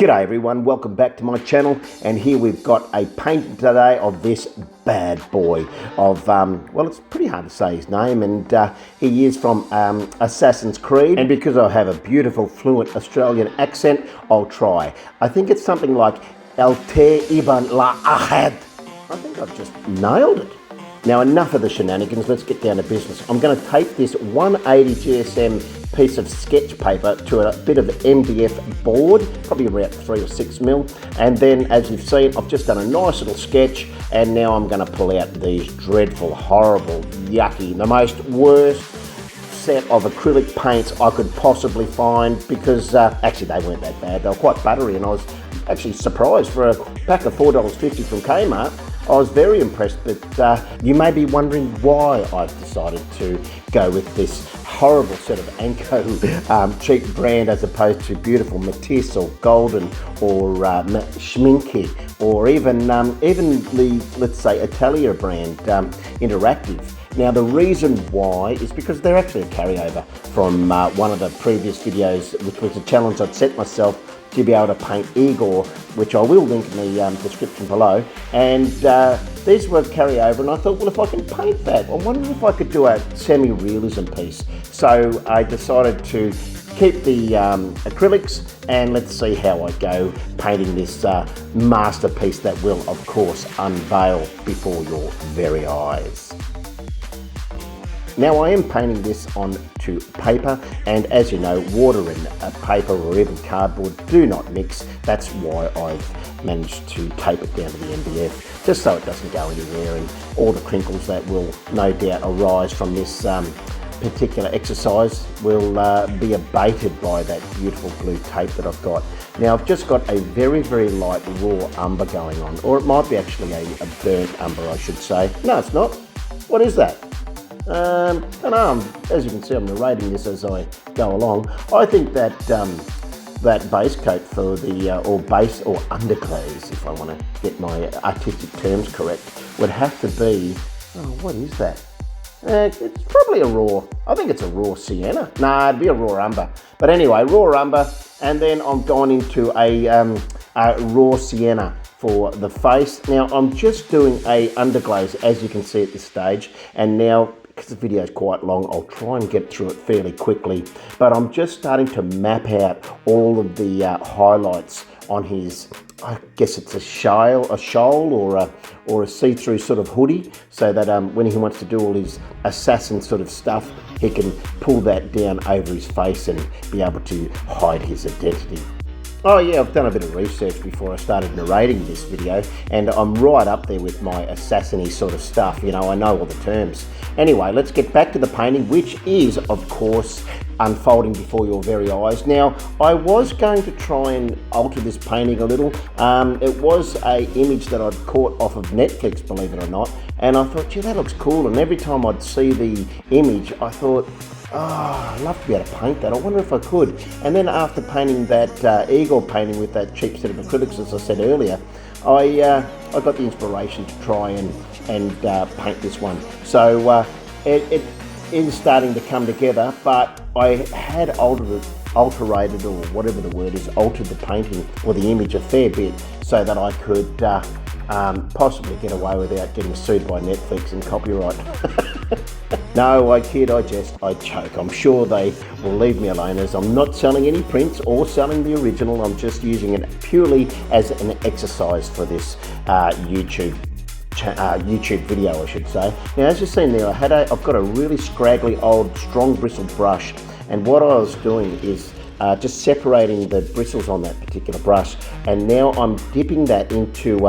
G'day everyone, welcome back to my channel, and here we've got a painting today of this bad boy of, well, it's pretty hard to say his name, and he is from Assassin's Creed, and because I have a beautiful fluent Australian accent, I'll try. I think it's something like Ibn-La'Ahad. I think I've just nailed it. Now enough of the shenanigans, let's get down to business. I'm going to tape this 180 GSM piece of sketch paper to a bit of MDF board, probably about 3 or 6 mil, and then as you've seen I've just done a nice little sketch, and now I'm going to pull out these dreadful, horrible, yucky, the most worst set of acrylic paints I could possibly find, because actually they weren't that bad, they were quite buttery, and I was actually surprised for a pack of $4.50 from Kmart. I was very impressed, but you may be wondering why I've decided to go with this horrible set of Anko cheap brand as opposed to beautiful Matisse or Golden or Schminke, or even the, let's say, Italia brand Interactive. Now the reason why is because they're actually a carryover from one of the previous videos, which was a challenge I'd set myself to be able to paint Igor, which I will link in the description below. And these were carryover, and I thought, well, if I can paint that, I wonder if I could do a semi-realism piece. So I decided to keep the acrylics, and let's see how I go painting this masterpiece that will, of course, unveil before your very eyes. Now I am painting this onto paper, and as you know, water and paper or even cardboard do not mix. That's why I've managed to tape it down to the MDF, just so it doesn't go anywhere, and all the crinkles that will no doubt arise from this particular exercise will be abated by that beautiful blue tape that I've got. Now I've just got a very, very light raw umber going on, or it might be actually a burnt umber, I should say. No, it's not. What is that? I don't know, as you can see I'm narrating this as I go along. I think that that base coat for the, or base or underglaze, if I want to get my artistic terms correct, would have to be, oh, what is that? It's probably a raw, I think it's a raw sienna. Nah, it'd be a raw umber. But anyway, raw umber, and then I'm going into a raw sienna for the face. Now I'm just doing a underglaze, as you can see at this stage, and now because the video is quite long, I'll try and get through it fairly quickly, but I'm just starting to map out all of the highlights on his, I guess it's a shawl or a see-through sort of hoodie, so that when he wants to do all his assassin sort of stuff, he can pull that down over his face and be able to hide his identity. Oh yeah, I've done a bit of research before I started narrating this video, and I'm right up there with my assassin-y sort of stuff, you know, I know all the terms. Anyway, let's get back to the painting, which is, of course, unfolding before your very eyes. Now, I was going to try and alter this painting a little. It was an image that I'd caught off of Netflix, believe it or not, and I thought, gee, that looks cool, and every time I'd see the image, I thought, oh, I'd love to be able to paint that. I wonder if I could. And then after painting that Igor painting with that cheap set of acrylics, as I said earlier, I got the inspiration to try and paint this one. So it is starting to come together, but I had alterated, or whatever the word is, altered the painting or the image a fair bit so that I could possibly get away without getting sued by Netflix and copyright. No, I kid, I jest, I joke. I'm sure they will leave me alone, as I'm not selling any prints or selling the original. I'm just using it purely as an exercise for this YouTube video, I should say. Now, as you've seen there, I've got a really scraggly old strong bristle brush, and what I was doing is just separating the bristles on that particular brush, and now I'm dipping that into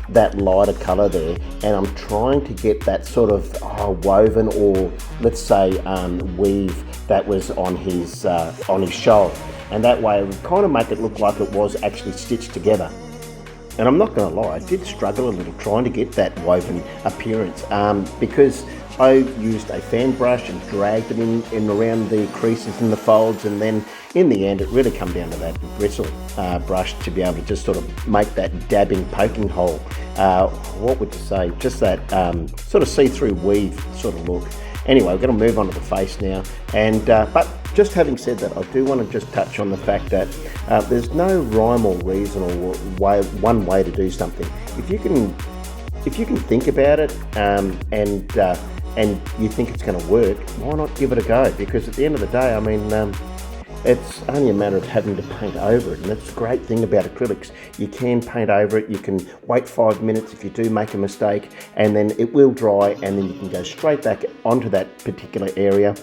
that lighter color there, and I'm trying to get that sort of woven, or let's say weave that was on his shoulder, and that way it would kind of make it look like it was actually stitched together. And I'm not going to lie, I did struggle a little trying to get that woven appearance, because I used a fan brush and dragged it in around the creases and the folds, and then in the end it really come down to that bristle brush to be able to just sort of make that dabbing, poking hole. What would you say? Just that sort of see-through weave sort of look. Anyway, we're going to move on to the face now, and but Just having said that, I do want to just touch on the fact that there's no rhyme or reason or one way to do something. If you can think about it and you think it's going to work, why not give it a go? Because at the end of the day, I mean, it's only a matter of having to paint over it, and that's the great thing about acrylics. You can paint over it, you can wait 5 minutes if you do make a mistake, and then it will dry, and then you can go straight back onto that particular area,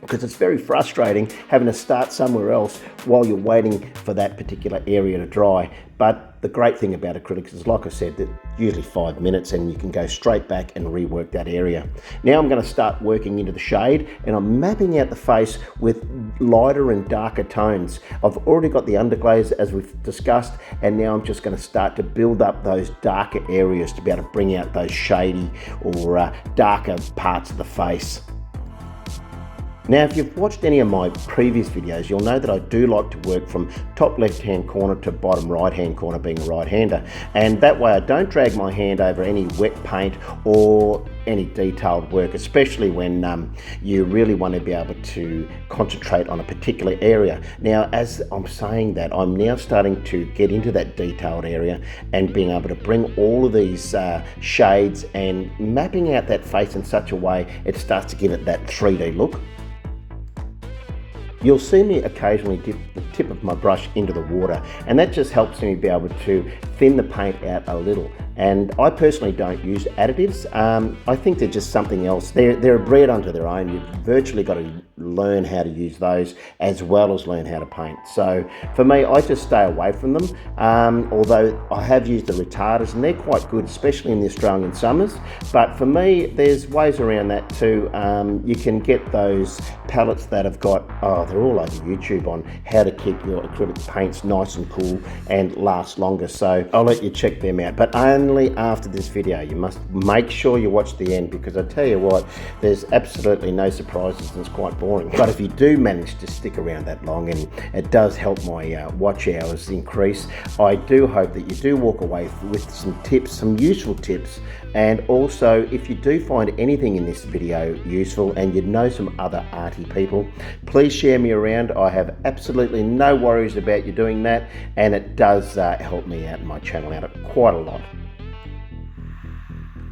because it's very frustrating having to start somewhere else while you're waiting for that particular area to dry. But the great thing about acrylics is, like I said, that usually 5 minutes and you can go straight back and rework that area. Now I'm going to start working into the shade, and I'm mapping out the face with lighter and darker tones. I've already got the underglaze as we've discussed, and now I'm just going to start to build up those darker areas to be able to bring out those shady or darker parts of the face. Now, if you've watched any of my previous videos, you'll know that I do like to work from top left-hand corner to bottom right-hand corner, being a right-hander. And that way I don't drag my hand over any wet paint or any detailed work, especially when you really want to be able to concentrate on a particular area. Now, as I'm saying that, I'm now starting to get into that detailed area and being able to bring all of these shades and mapping out that face in such a way it starts to give it that 3D look. You'll see me occasionally dip the tip of my brush into the water, and that just helps me be able to thin the paint out a little. And I personally don't use additives. I think they're just something else. They're a breed unto their own. You've virtually got to learn how to use those as well as learn how to paint. So for me, I just stay away from them. Although I have used the retarders, and they're quite good, especially in the Australian summers. But for me, there's ways around that too. You can get those palettes that have got, they're all over YouTube on how to keep your acrylic paints nice and cool and last longer. So I'll let you check them out, but only after this video. You must make sure you watch the end, because I tell you what, there's absolutely no surprises and it's quite boring. But if you do manage to stick around that long, and it does help my watch hours increase, I do hope that you do walk away with some tips, some useful tips. And also, if you do find anything in this video useful and you know some other arty people, please share me around. I have absolutely no worries about you doing that, and it does help me out and my channel out quite a lot.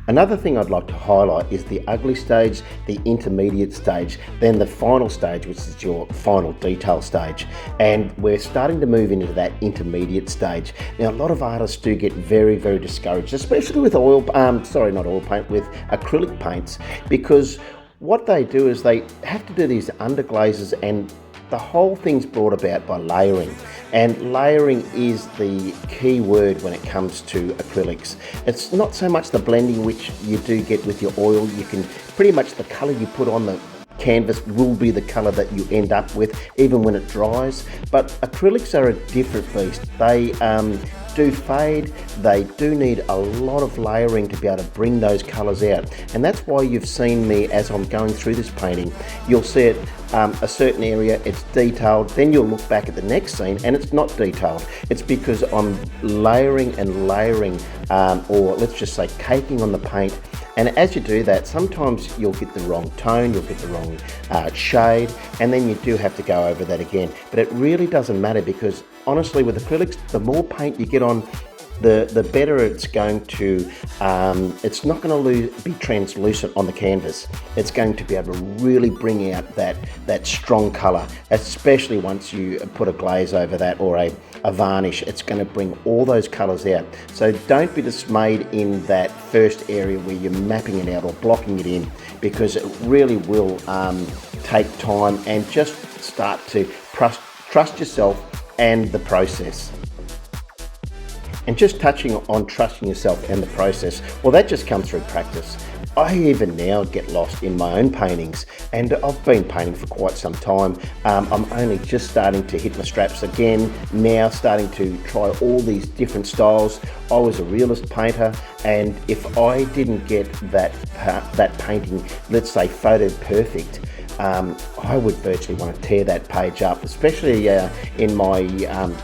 Another thing I'd like to highlight is the ugly stage, the intermediate stage, then the final stage, which is your final detail stage. And we're starting to move into that intermediate stage. Now, a lot of artists do get very, very discouraged, especially with with acrylic paints, because what they do is they have to do these underglazes, and the whole thing's brought about by layering. And layering is the key word when it comes to acrylics. It's not so much the blending, which you do get with your oil. You can pretty much, the color you put on the canvas will be the color that you end up with even when it dries. But acrylics are a different beast. They do fade, they do need a lot of layering to be able to bring those colors out. And that's why you've seen me, as I'm going through this painting, you'll see it, a certain area, it's detailed, then you'll look back at the next scene and it's not detailed. It's because I'm layering and layering, or let's just say caking on the paint. And as you do that, sometimes you'll get the wrong tone, you'll get the wrong shade, and then you do have to go over that again. But it really doesn't matter, because honestly, with acrylics, the more paint you get on, the better it's going to, it's not going to be translucent on the canvas. It's going to be able to really bring out that strong color, especially once you put a glaze over that or a varnish. It's going to bring all those colors out. So don't be dismayed in that first area where you're mapping it out or blocking it in, because it really will take time, and just start to trust yourself and the process. And just touching on trusting yourself and the process, well, that just comes through practice. I even now get lost in my own paintings, and I've been painting for quite some time. I'm only just starting to hit my straps again, now starting to try all these different styles. I was a realist painter, and if I didn't get that painting, let's say photo perfect, I would virtually want to tear that page up, especially in my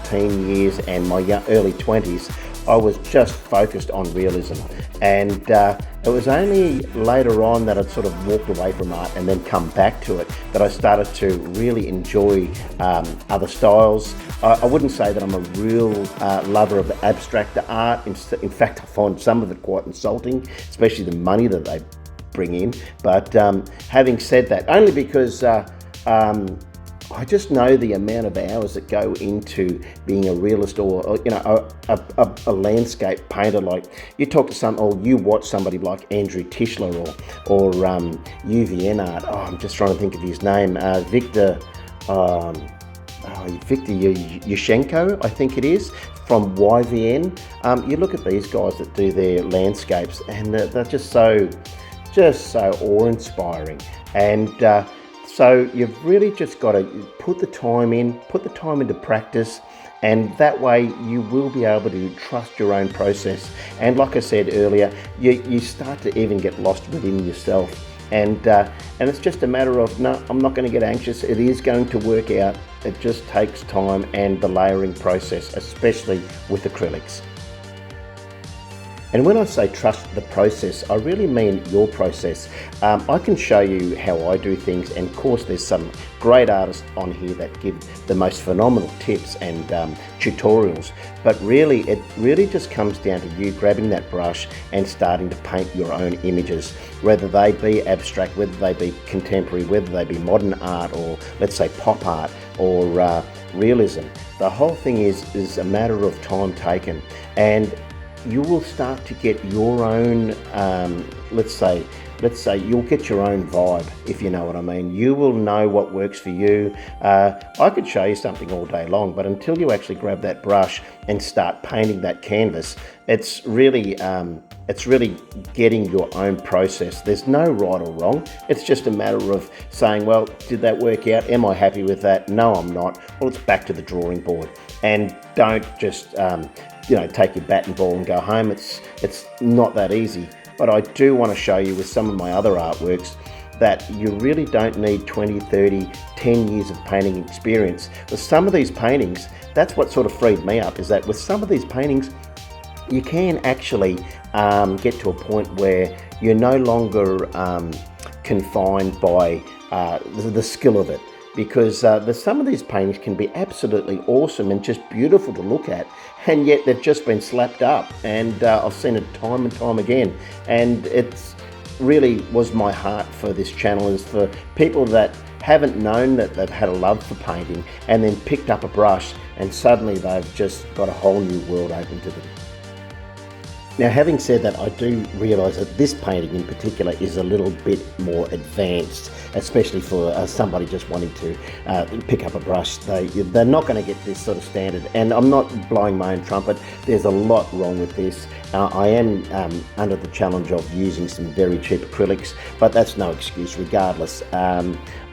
teen years and my early 20s. I was just focused on realism. And it was only later on that I'd sort of walked away from art and then come back to it that I started to really enjoy other styles. I wouldn't say that I'm a real lover of abstract art. In fact, I find some of it quite insulting, especially the money that they bring in. But having said that, only because I just know the amount of hours that go into being a realist or you know, a landscape painter. Like you talk to some, or you watch somebody like Andrew Tischler or UVN art. Oh, I'm just trying to think of his name. Victor Yushchenko, I think it is, from YVN. You look at these guys that do their landscapes, and they're just so awe-inspiring. And so you've really just got to put the time into practice, and that way you will be able to trust your own process. And like I said earlier, you start to even get lost within yourself. And it's just a matter of, no, I'm not going to get anxious. It is going to work out. It just takes time and the layering process, especially with acrylics. And when I say trust the process, I really mean your process. I can show you how I do things, and of course there's some great artists on here that give the most phenomenal tips and tutorials, but really it really just comes down to you grabbing that brush and starting to paint your own images, whether they be abstract, whether they be contemporary, whether they be modern art, or let's say pop art, or realism. The whole thing is a matter of time taken, and you will start to get your own, let's say you'll get your own vibe, if you know what I mean. You will know what works for you. I could show you something all day long, but until you actually grab that brush and start painting that canvas, it's really getting your own process. There's no right or wrong. It's just a matter of saying, well, did that work out? Am I happy with that? No, I'm not. Well, it's back to the drawing board. And don't just take your bat and ball and go home. It's not that easy. But I do want to show you with some of my other artworks that you really don't need 20, 30, 10 years of painting experience. With some of these paintings, that's what sort of freed me up, is that with some of these paintings, you can actually get to a point where you're no longer confined by the skill of it. Because some of these paintings can be absolutely awesome and just beautiful to look at, and yet they've just been slapped up, and I've seen it time and time again. And it's really was my heart for this channel, is for people that haven't known that they've had a love for painting and then picked up a brush and suddenly they've just got a whole new world open to them. Now, having said that, I do realise that this painting in particular is a little bit more advanced, especially for somebody just wanting to pick up a brush. They're not going to get this sort of standard, and I'm not blowing my own trumpet. There's a lot wrong with this. I am under the challenge of using some very cheap acrylics, but that's no excuse regardless.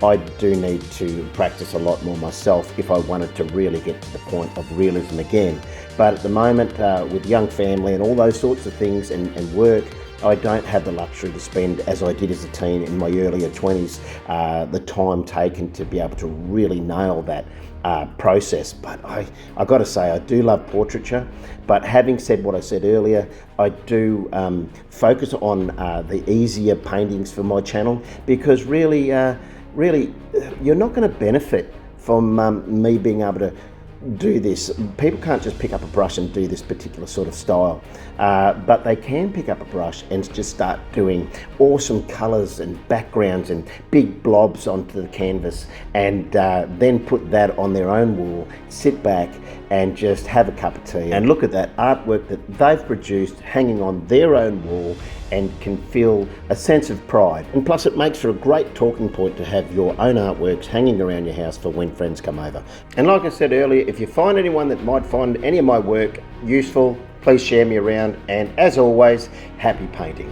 I do need to practice a lot more myself if I wanted to really get to the point of realism again. But at the moment, with young family and all those sorts of things and work, I don't have the luxury to spend, as I did as a teen in my earlier 20s, the time taken to be able to really nail that process. But I got to say, I do love portraiture. But having said what I said earlier, I do focus on the easier paintings for my channel, because really, you're not going to benefit from me being able to do this. People can't just pick up a brush and do this particular sort of style, but they can pick up a brush and just start doing awesome colours and backgrounds and big blobs onto the canvas, and then put that on their own wall, sit back and just have a cup of tea and look at that artwork that they've produced hanging on their own wall, and can feel a sense of pride. And plus it makes for a great talking point to have your own artworks hanging around your house for when friends come over. And like I said earlier, if you find anyone that might find any of my work useful, please share me around, and as always, happy painting.